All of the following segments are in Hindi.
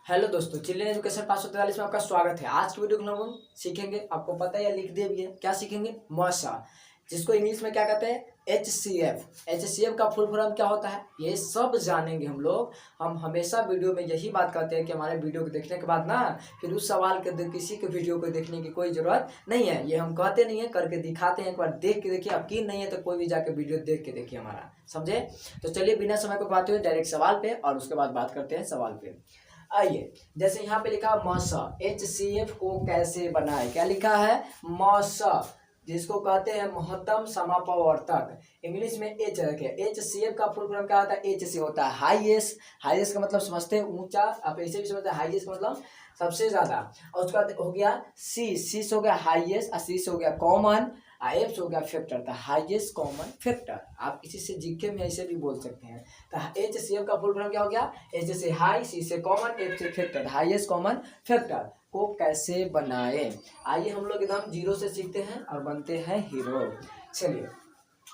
हेलो दोस्तों, चिल्ड्रन एजुकेशन 543 में आपका स्वागत है। आज की वीडियो में हम सीखेंगे, आपको पता है या लिख दिए भी है, क्या सीखेंगे? मॉसा, जिसको इंग्लिश में क्या कहते हैं? HCF। HCF का फुल फॉर्म क्या होता है, ये सब जानेंगे हम लोग। हम हमेशा वीडियो में यही बात कहते हैं कि हमारे वीडियो को देखने के बाद ना फिर उस सवाल के किसी के वीडियो को देखने की कोई जरूरत नहीं है। ये हम कहते नहीं है, करके दिखाते हैं। एक बार देख के देखिए, यकीन नहीं है तो कोई भी जाके वीडियो देख के देखिए हमारा, समझे? तो चलिए बिना समय को बात हुए डायरेक्ट सवाल पे, और उसके बाद बात करते हैं सवाल पे। आइए, जैसे यहाँ पे लिखा मॉसा, HCF को कैसे बनाए, क्या लिखा है? मॉसा, जिसको कहते हैं महत्तम समापवर्तक। इंग्लिश में एच रखे। HCF का फुल फॉर्म क्या होता है? एच से होता है हाईएस्ट। हाईएस्ट का मतलब समझते हैं ऊंचा, आप ऐसे भी समझते हैं। हाईएस्ट का मतलब सबसे ज्यादा। और उसका हो गया सी, सी से हो गया हाईएस्ट, और सी से हो गया कॉमन, एफ से हो गया फैक्टर, था हाईएस्ट कॉमन फैक्टर। आप किसी से जीके में ऐसे भी बोल सकते हैं। तो HCF का फुल फॉर्म क्या हो गया? एच से हाई, सी से कॉमन, एफ से फैक्टर, हाईएस्ट कॉमन फैक्टर को कैसे बनाए। आइए हम लोग एकदम जीरो से सीखते हैं और बनते हैं हीरो। चलिए,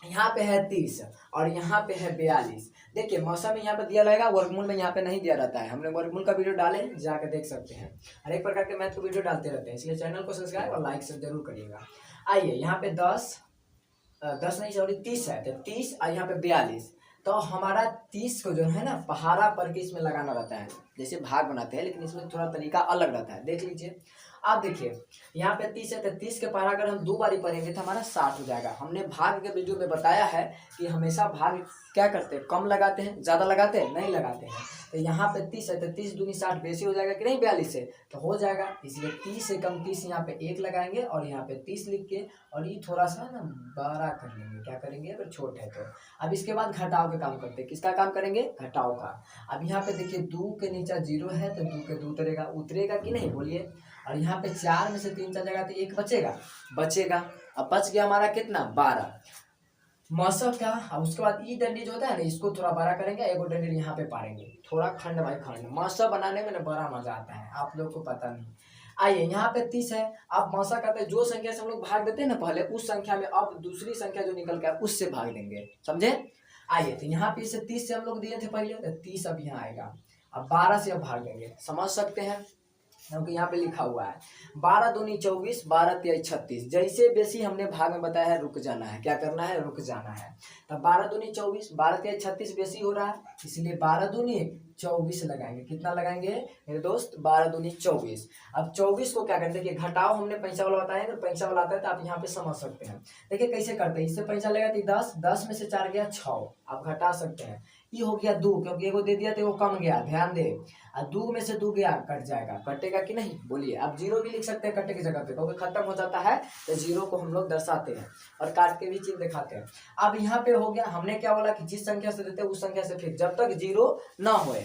यहाँ पे है 30 और यहाँ पे है 42। देखिए मौसम में यहाँ पे दिया रहेगा, वर्गमूल में यहाँ पे नहीं दिया रहता है। हमने वर्गमूल का वीडियो डाले, जाकर देख सकते हैं। हर एक प्रकार के मैथ को वीडियो डालते रहते हैं, इसलिए चैनल को सब्सक्राइब और लाइक से जरूर करिएगा। आइए, यहाँ पे 10 नहीं सॉरी 30 है, तो 30 और यहाँ पे 42। तो हमारा 30 को जो है ना पहाड़ा पर के इसमें लगाना रहता है, जैसे भाग बनाते हैं, लेकिन इसमें थोड़ा तरीका अलग रहता है। देख लीजिए, आप देखिए यहाँ पे 30 है, तो 30 के पहाड़ा अगर हम 2 बारी पढ़ेंगे तो हमारा 60 हो जाएगा। हमने भाग के वीडियो में बताया है कि हमेशा भाग क्या करते हैं, कम लगाते हैं, ज़्यादा लगाते हैं, नहीं लगाते हैं। तो यहाँ पे 30 है, तो 30 दूनी 60 बेसी हो जाएगा कि नहीं? 42 से तो हो जाएगा, इसलिए 30 से कम 30 यहाँ पे 1 लगाएंगे और यहाँ पे 30 लिख के, और ये थोड़ा सा ना बड़ा कर लेंगे। क्या करेंगे? अगर छोट है तो। अब इसके बाद घटाव का काम करते हैं। किसका काम करेंगे? घटाव का। अब यहाँ पे देखिए 2 के नीचे 0 है, तो 2 के 2 उतरेगा, उतरेगा कि नहीं बोलिए? और यहाँ पे 4 में से 3 चल जाएगा, तो 1 बचेगा, बचेगा। अब बच गया हमारा कितना? 12। मौसम का। अब उसके बाद ई डंडी जो होता है ना, इसको थोड़ा बड़ा करेंगे, एगो डंडी यहाँ पे पारेंगे, थोड़ा खंड बाई खंड। मौसम बनाने में ना बड़ा मजा आता है, आप लोग को पता नहीं। आइए, यहाँ पे 30 है। आप मौसा कहते हैं जो संख्या से हम लोग भाग देते हैं ना पहले, उस संख्या में अब दूसरी संख्या जो निकल के उससे भाग देंगे, समझे? आइए, तो यहाँ पे इसे 30 से हम लोग दिए थे पहले, तो 30 अब यहाँ आएगा। अब 12 से अब भाग देंगे, समझ सकते हैं, क्योंकि यहाँ पे लिखा हुआ है 12 दूनी 24, 12 तिया 36। जैसे बेसी हमने भाग में बताया है, रुक जाना है। क्या करना है? रुक जाना है। तब 12 दूनी 24, 12 तिया 36 बेसी हो रहा है, इसलिए 12 दूनी 24 लगाएंगे। कितना लगाएंगे मेरे दोस्त? 12 दूनी 24। अब 24 को क्या करते हैं कि घटाओ, हमने पैसा वाला बताया, अगर पैसा वाला आता है तो आप यहाँ पे समझ सकते हैं। देखिए कैसे करते हैं। इससे पैसा लेगा तो 10, 10 में से 4 गया 6, आप घटा सकते हैं। ये हो गया 2, क्योंकि एगो दे दिया तो वो कम गया, ध्यान दे। और 2 में से 2 गया, कट जाएगा, कटेगा कि नहीं बोलिए? आप 0 भी लिख सकते हैं कटे की जगह पे, क्योंकि खत्म हो जाता है तो 0 को हम लोग दर्शाते हैं और काट के भी चिन्ह दिखाते हैं। अब यहाँ पे हो गया, हमने क्या बोला कि जिस संख्या से देते हैं उस संख्या से फिर, जब तक 0 ना होए,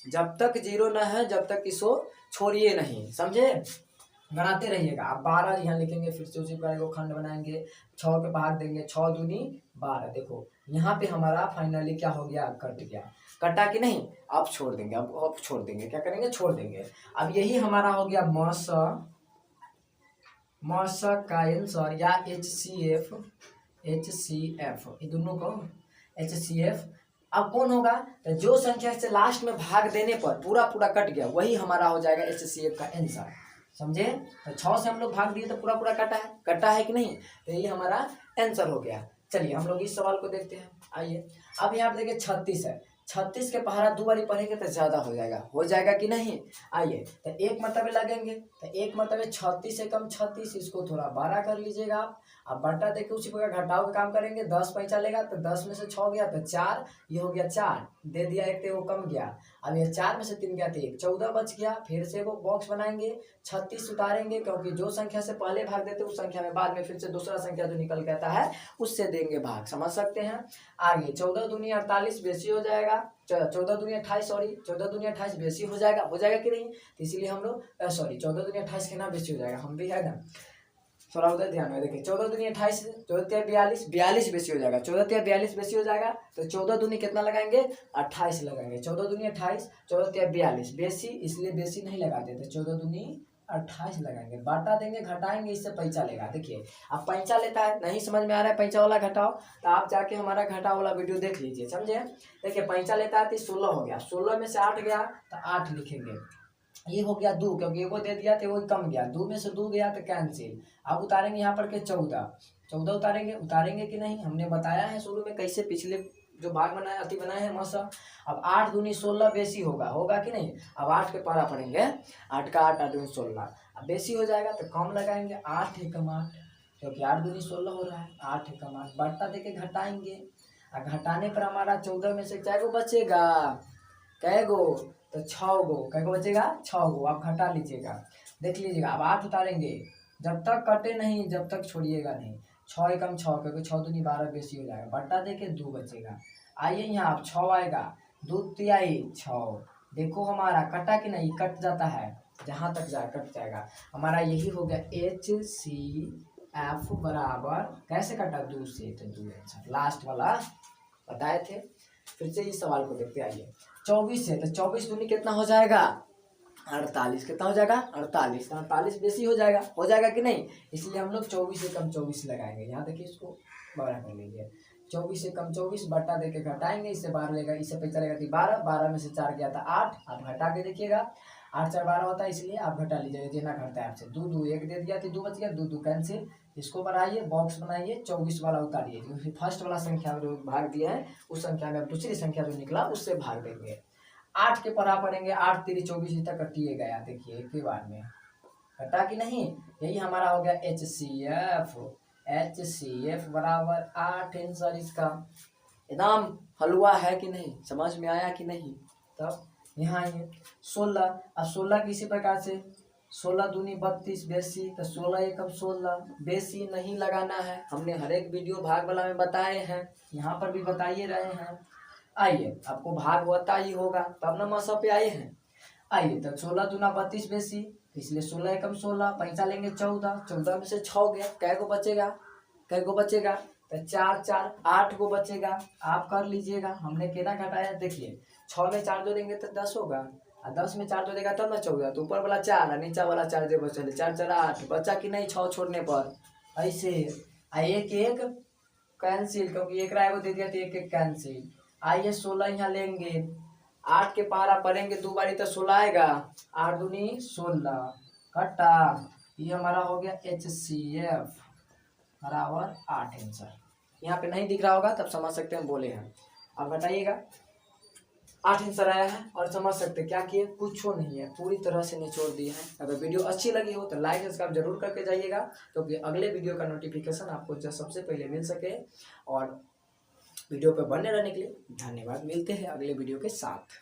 जब तक 0 ना है, जब तक इसको छोड़िए नहीं, समझे? बनाते रहिएगा। आप 12 यहाँ लिखेंगे, फिर से उसी प्रकार को खंड बनाएंगे, 6 के भाग देंगे, 6 दूनी 12। देखो यहाँ पे हमारा फाइनली क्या हो गया? कट गया। कटा कि नहीं? अब छोड़ देंगे, अब छोड़ देंगे। क्या करेंगे? छोड़ देंगे। अब यही हमारा हो गया मौसा का आंसर, या HCF, ये दोनों को HCF। अब कौन होगा? तो जो संख्या से लास्ट में भाग देने पर पूरा पूरा कट गया, वही हमारा हो जाएगा HCF का आंसर, समझे? तो 6 से हम लोग भाग दिए तो पूरा पूरा कटा है कि नहीं? तो ये हमारा आंसर हो गया। चलिए हम लोग इस सवाल को देखते हैं। आइए, अब यहाँ पे देखिए 36 है, 36 के पहाड़ा 2 बारी पढ़ेंगे तो ज्यादा हो जाएगा कि नहीं? आइए, तो एक मतलब लगेंगे, तो एक मतलब 36 से कम 36, इसको थोड़ा बड़ा कर लीजिएगा आप। अब बटा देके उसी प्रकार घटाव का काम करेंगे। 10 पैसा लेगा, तो 10 में से 6 गया तो 4, ये हो गया 4, दे दिया एक, तो वो कम गया। अब ये 4 में से 3 गया तो 1, 14 बच गया। फिर से वो बॉक्स बनाएंगे, 36 उतारेंगे, क्योंकि जो संख्या से पहले भाग देते उस संख्या में बाद में फिर से दूसरा संख्या जो निकल के आता है उससे देंगे भाग, समझ सकते हैं? आगे 14 दूनी 48 बेसी हो जाएगा, 14 दूनी 28, सॉरी 14 दूनी 28 बेसी हो जाएगा कि नहीं? तो इसीलिए हम लोग सॉरी 14 दूनी 28 के ना बेसी हो जाएगा, हम भी है ना, थोड़ा उधर ध्यान में। देखिए 14 दूनी 28, 14 तिया 42, 42 बेसी हो जाएगा, 14 तिया 42 बेसी हो जाएगा। तो 14 दूनी कितना लगाएंगे? 28 लगाएंगे। 14 दूनी 28, 14 तिया 42 बेसी, इसलिए बेसी नहीं लगाते थे, 14 दूनी 28 लगाएंगे। बांटा देंगे, घटाएंगे, इससे पैसा लेगा। देखिए अब पैसा लेता है, नहीं समझ में आ रहा है पैसा वाला घटाओ, तो आप जाके हमारा घटाओ वाला वीडियो देख लीजिए, समझे? देखिए पैसा लेता है तो 16 हो गया, 16 में से 8 गया तो 8 लिखेंगे, ये हो गया 2, क्योंकि वो दे दिया तो वो कम गया, 2 में से 2 गया तो कैंसिल। अब उतारेंगे यहाँ पर के 14 उतारेंगे कि नहीं, हमने बताया है शुरू में कैसे, पिछले जो भाग बनाए अति बनाए हैं मौसा। अब 8 दूनी 16 बेसी होगा कि नहीं। अब 8 के पारा पढ़ेंगे, 8 का 8 दूनी 16, अब बेसी हो जाएगा तो कम लगाएंगे, 8 एकम 8, क्योंकि 8 दूनी 16 हो रहा है, 8 एकम 8 बट्टा देके घटाएंगे, और घटाने पर हमारा 14 में से क्या गो बचेगा, कै गो, तो 6 गो, कै गो बचेगा 6 गो। आप घटा लीजिएगा, देख लीजिएगा। अब 8 उतारेंगे, जब तक कटे नहीं जब तक छोड़िएगा नहीं, 6 एकम 6, क्योंकि 6 दूनी 12 बेसी हो जाएगा, बट्टा देके 2 बचेगा। आइए यहाँ अब 6 आएगा, 2 तिहाई 6, देखो हमारा कटा कि नहीं, कट जाता है, जहाँ तक जाए कट जाएगा। हमारा यही हो गया HCF बराबर, कैसे कटा 2 से, तो 2 आंसर लास्ट वाला बताए थे। फिर से इस सवाल को देखते आइए, 24 से, तो 24 दूनी कितना हो जाएगा 48, कितना हो जाएगा 48, 48 बेसी हो जाएगा कि नहीं, इसलिए हम लोग 24 से कम 24 लगाएंगे। यहाँ देखिए इसको बड़ा कर लीजिए, 24 से कम 24 बट्टा देके घटाएंगे, इससे 12 लेगा, इससे पे चलेगा थी 12, 12 में से 4 गया था 8, आप घटा के देखिएगा, 8 4 12 होता है, इसलिए आप घटा लीजिएगा, जितना घटता है आपसे। 2 2 1 दे दिया थी, 2 बच गया, 2 2 कैंसिल। इसको बढ़ाइए, बॉक्स बनाइए, 24 वाला उतारिए, जो फर्स्ट वाला संख्या जो भाग दिया है उस संख्या में दूसरी संख्या जो निकला उससे भाग देंगे। 8 के पढ़ा पड़ेंगे, 8 3 24 तक कटिए गया, देखिए एक ही बार में कटा कि नहीं। यही हमारा हो गया HCF बराबर 8 आंसर इसका। एकदम हलवा है कि नहीं, समझ में आया कि नहीं। तब यहाँ आइए 16, अब 16 किसी प्रकार से, 16 दूनी 32 बेसी, तो 16 एकम 16 बेसी नहीं लगाना है, हमने हर एक वीडियो भाग वाला में बताए हैं, यहाँ पर भी बताइए रहे हैं। आइए आपको भाग होता ही होगा तब ना मौसा पे आए हैं। आइए तो 16 दूना 32 बेसी, इसलिए 16 एकम 16, पैसा लेंगे 14, 14 में से 6 गया, कै गो बचेगा, तो 4 4 8 गो बचेगा। आप कर लीजिएगा, हमने केना घटाया देखिए, 6 में 4 जोड़ेंगे तो 10 होगा, और 10 में 4 जोड़ेगा तब ना 14, तो ऊपर वाला 4 और नीचा वाला 4 जो बचल 4 4 8 बचा कि नहीं 6 छोड़ने पर, ऐसे। एक एक कैंसिल, क्योंकि एक एगो दे दिया तो एक एक कैंसिल। आइए 16 यहाँ लेंगे, 8 के पारा पढ़ेंगे 2 बारी तो 16 आएगा, 8 दूनी 16 कटा, ये हमारा हो गया HCF बराबर 8 आंसर। यहाँ पे नहीं दिख रहा होगा तब समझ सकते हैं बोले हैं, आप बताइएगा 8 आंसर आया है, और समझ सकते क्या किए, कुछ नहीं है, पूरी तरह से निचोड़ दिए हैं। अगर वीडियो अच्छी लगी हो तो लाइक सब्सक्राइब जरूर करके जाइएगा, क्योंकि अगले वीडियो का नोटिफिकेशन आपको सबसे पहले मिल सके। और वीडियो पे बने रहने के लिए धन्यवाद, मिलते हैं अगले वीडियो के साथ।